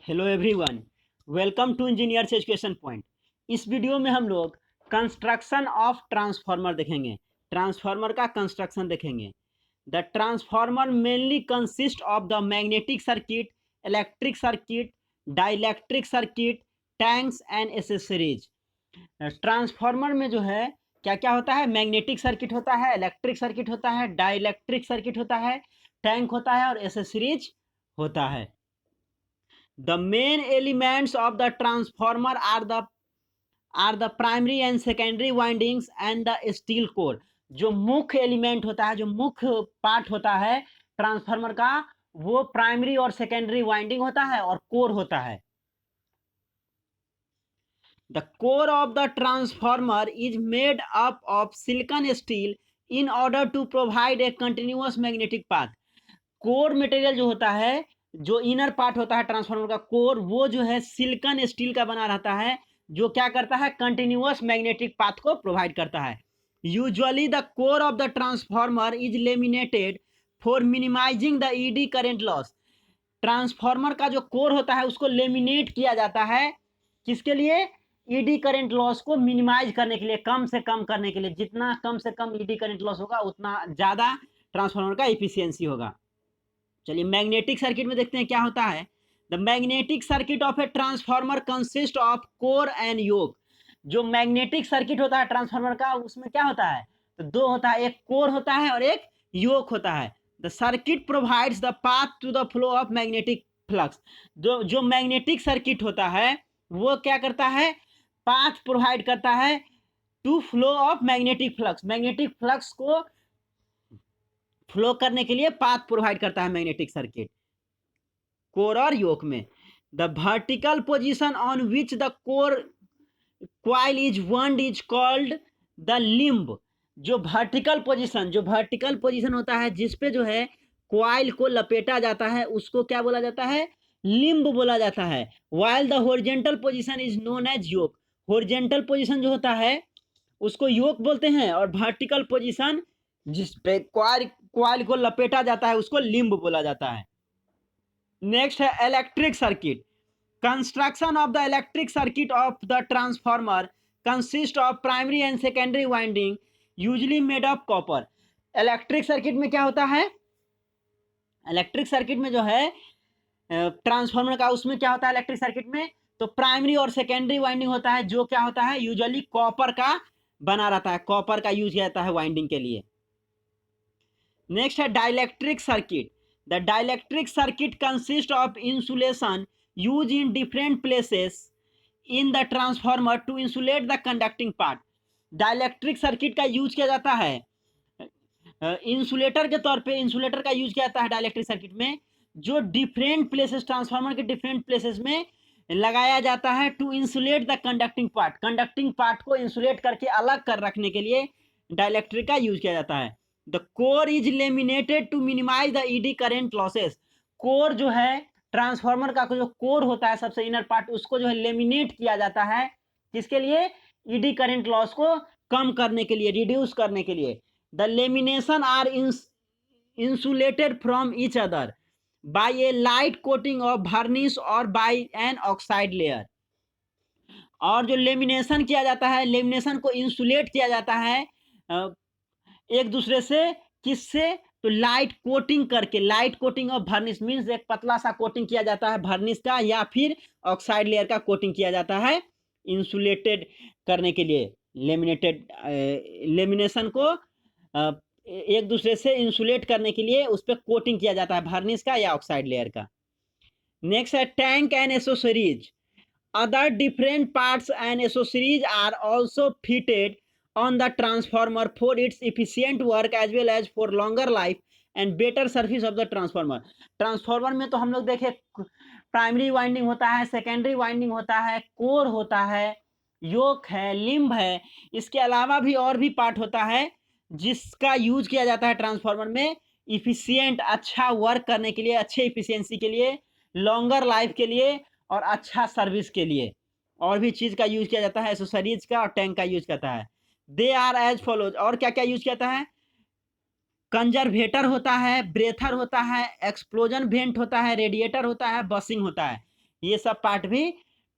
Hello everyone, welcome to engineers education point. इस video में हम लोग कंस्ट्रक्शन ऑफ ट्रांसफार्मर देखेंगे। ट्रांसफार्मर का कंस्ट्रक्शन देखेंगे। The transformer mainly consist of the magnetic circuit, electric circuit, dielectric circuit, tanks and accessories. Transformer में जो है क्या क्या होता है, मैग्नेटिक सर्किट होता है, इलेक्ट्रिक सर्किट होता है, डाइलेक्ट्रिक सर्किट होता है, टैंक होता है और एसेसरीज होता है। The main elements of the transformer are the primary and secondary windings and the steel core। जो मुख्य एलिमेंट होता है, जो मुख्य पार्ट होता है ट्रांसफार्मर का, वो प्राइमरी और सेकेंडरी वाइंडिंग होता है और कोर होता है। The core of the transformer is made up of silicon steel in order to provide a continuous magnetic path। Core material जो होता है, जो इनर पार्ट होता है ट्रांसफार्मर का कोर, वो जो है सिलिकॉन स्टील का बना रहता है, जो क्या करता है, कंटिन्यूअस मैग्नेटिक पाथ को प्रोवाइड करता है। Usually the core of the transformer is laminated for minimizing the eddy current loss. Transformer का जो कोर होता है उसको लेमिनेट किया जाता है, किसके लिए? ईडी करंट लॉस को मिनिमाइज करने के लिए, कम से कम करने के लिए। जितना कम से कम ईडी करंट लॉस होगा उतना ज़्यादा ट्रांसफार्मर का इफिशियंसी होगा। चलिए मैग्नेटिक सर्किट में देखते हैं क्या होता है। The magnetic circuit of a transformer consist of core and yoke. जो मैग्नेटिक सर्किट होता है ट्रांसफार्मर का, उसमें क्या होता है, तो दो होता है, एक कोर होता है और एक योक होता है। The circuit provides the path to the flow of magnetic flux. जो मैग्नेटिक सर्किट होता है वो क्या करता है, पाथ प्रोवाइड करता है to flow of magnetic flux. Magnetic flux को फ्लो करने के लिए पाथ प्रोवाइड करता है मैग्नेटिक सर्किट, कोर और योक में। The vertical position on which the core coil is वंड इज कॉल्ड द लिम्ब। जो वर्टिकल पोजीशन होता है जिसपे जो है क्वाइल को लपेटा जाता है, उसको क्या बोला जाता है, लिम्ब बोला जाता है। While the horizontal position is known as yoke. Horizontal position जो होता है उसको योक बोलते हैं, और वर्टिकल पोजीशन जिसपे क्वाइल को लपेटा जाता है उसको लिम्ब बोला जाता है। नेक्स्ट है electric circuit. Construction of the electric circuit of the transformer consist of primary and secondary winding usually made of copper. Electric circuit में क्या होता है, इलेक्ट्रिक सर्किट में जो है ट्रांसफार्मर का, उसमें क्या होता है इलेक्ट्रिक सर्किट में, तो प्राइमरी और सेकेंडरी वाइंडिंग होता है, जो क्या होता है यूजुअली कॉपर का बना रहता है, कॉपर का यूज किया जाता है वाइंडिंग के लिए। नेक्स्ट है dielectric circuit. The dielectric circuit consist of insulation use in different places in the transformer to insulate the conducting part. Dielectric circuit का यूज किया जाता है इंसुलेटर के तौर पे, इंसुलेटर का यूज किया जाता है डाइलेक्ट्रिक सर्किट में, जो डिफरेंट प्लेसेस, ट्रांसफार्मर के डिफरेंट प्लेसेस में लगाया जाता है to insulate the conducting part. Conducting part को इंसुलेट करके अलग कर रखने के लिए डाइलेक्ट्रिक का यूज किया जाता है। The core is laminated to minimize the eddy current losses. Core जो है ट्रांसफार्मर का जो कोर होता है, सबसे इनर पार्ट, उसको जो है लेमिनेट किया जाता है, किसके लिए? ईडी करेंट लॉस को कम करने के लिए, रिड्यूस करने के लिए। The lamination are insulated from each other by a light coating of varnish or by an oxide layer. और जो लेमिनेशन किया जाता है, लेमिनेशन को इंसुलेट किया जाता है एक दूसरे से, किससे? तो लाइट कोटिंग करके, light coating of varnish means एक पतला सा कोटिंग किया जाता है varnish का, या फिर ऑक्साइड लेयर का कोटिंग किया जाता है इंसुलेटेड करने के लिए। लेमिनेटेड लेमिनेशन को एक दूसरे से इंसुलेट करने के लिए उस पर कोटिंग किया जाता है varnish का या ऑक्साइड लेयर का। नेक्स्ट है tank and accessories. Other different parts and accessories are also fitted on the transformer for its efficient work as well as for longer life and better service of the transformer। Transformer में तो हम लोग देखे primary winding होता है, secondary winding होता है, core होता है, योक है, लिम्ब है। इसके अलावा भी और भी पार्ट होता है जिसका यूज किया जाता है ट्रांसफार्मर में इफिशियंट, अच्छा वर्क करने के लिए, अच्छे इफिशियंसी के लिए, लॉन्गर लाइफ के लिए और अच्छा सर्विस के लिए। और भी चीज़ का यूज किया जाता है, एसेसरीज का और टैंक का यूज करता है। They are as follows. और क्या क्या यूज किया है? कंजर्वेटर होता है, ब्रेथर होता है, एक्सप्लोजन वेंट होता है, रेडिएटर होता है, बसिंग होता है। ये सब पार्ट भी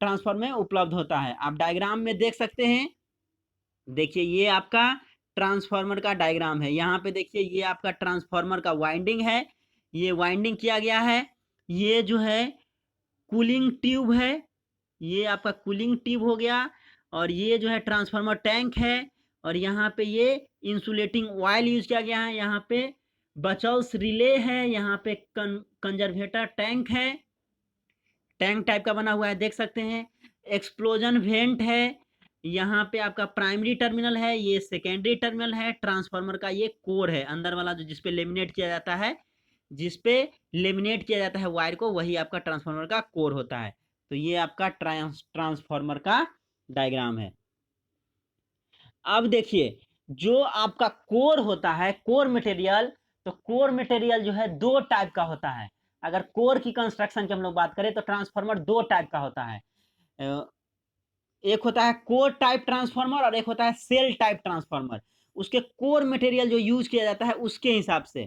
ट्रांसफार्मर में उपलब्ध होता है। आप डायग्राम में देख सकते हैं, देखिए ये आपका ट्रांसफार्मर का डायग्राम है। यहाँ पे देखिए ये आपका ट्रांसफार्मर का वाइंडिंग है, ये वाइंडिंग किया गया है। ये जो है कूलिंग ट्यूब है, ये आपका कूलिंग ट्यूब हो गया। और ये जो है ट्रांसफार्मर टैंक है, और यहाँ पे ये इंसुलेटिंग ऑयल यूज किया गया है। यहाँ पे बचल्स रिले है, यहाँ पे कंजर्वेटर टैंक है, टैंक टाइप का बना हुआ है, देख सकते हैं। एक्सप्लोजन वेंट है, यहाँ पे आपका प्राइमरी टर्मिनल है, ये सेकेंडरी टर्मिनल है। ट्रांसफार्मर का ये कोर है, अंदर वाला जो जिसपे लेमिनेट किया जाता है, जिसपे लेमिनेट किया जाता है वायर को, वही आपका ट्रांसफार्मर का कोर होता है। तो ये आपका ट्रांसफार्मर का डायग्राम है। अब देखिए जो आपका कोर होता है, कोर मटेरियल, तो कोर मटेरियल जो है दो टाइप का होता है। अगर कोर की कंस्ट्रक्शन की हम लोग बात करें तो ट्रांसफार्मर दो टाइप का होता है। एक होता है कोर टाइप ट्रांसफार्मर और एक होता है सेल टाइप ट्रांसफार्मर। उसके कोर मटेरियल जो यूज किया जाता है उसके हिसाब से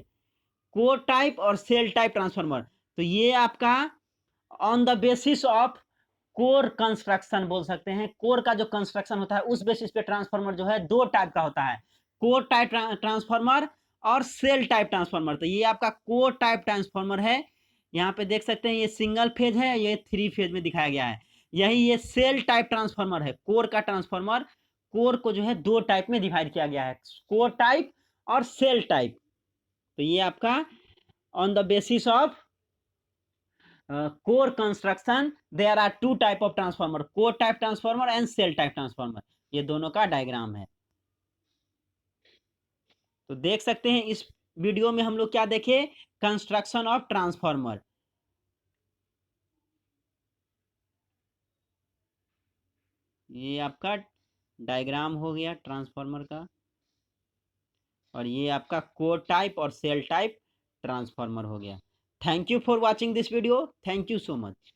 कोर टाइप और सेल टाइप ट्रांसफार्मर। तो ये आपका on the basis of core construction बोल सकते हैं। कोर का जो कंस्ट्रक्शन होता है उस बेसिस पे ट्रांसफार्मर जो है दो टाइप का होता है, कोर टाइप ट्रांसफार्मर और सेल टाइप ट्रांसफार्मर। तो ये आपका कोर टाइप ट्रांसफार्मर है। यहाँ पे देख सकते हैं ये सिंगल फेज है, ये 3 फेज में दिखाया गया है। यही ये सेल टाइप ट्रांसफार्मर है, कोर का ट्रांसफार्मर। कोर को जो है दो टाइप में डिवाइड किया गया है, कोर टाइप और सेल टाइप। तो ये आपका on the basis of core construction there are two type of transformer, core type transformer and cell type transformer। ये दोनों का डायग्राम है। तो देख सकते हैं इस वीडियो में हम लोग क्या देखे, कंस्ट्रक्शन ऑफ ट्रांसफार्मर। ये आपका डायग्राम हो गया ट्रांसफार्मर का, और ये आपका कोर टाइप और सेल टाइप ट्रांसफार्मर हो गया। Thank you for watching this video, thank you so much.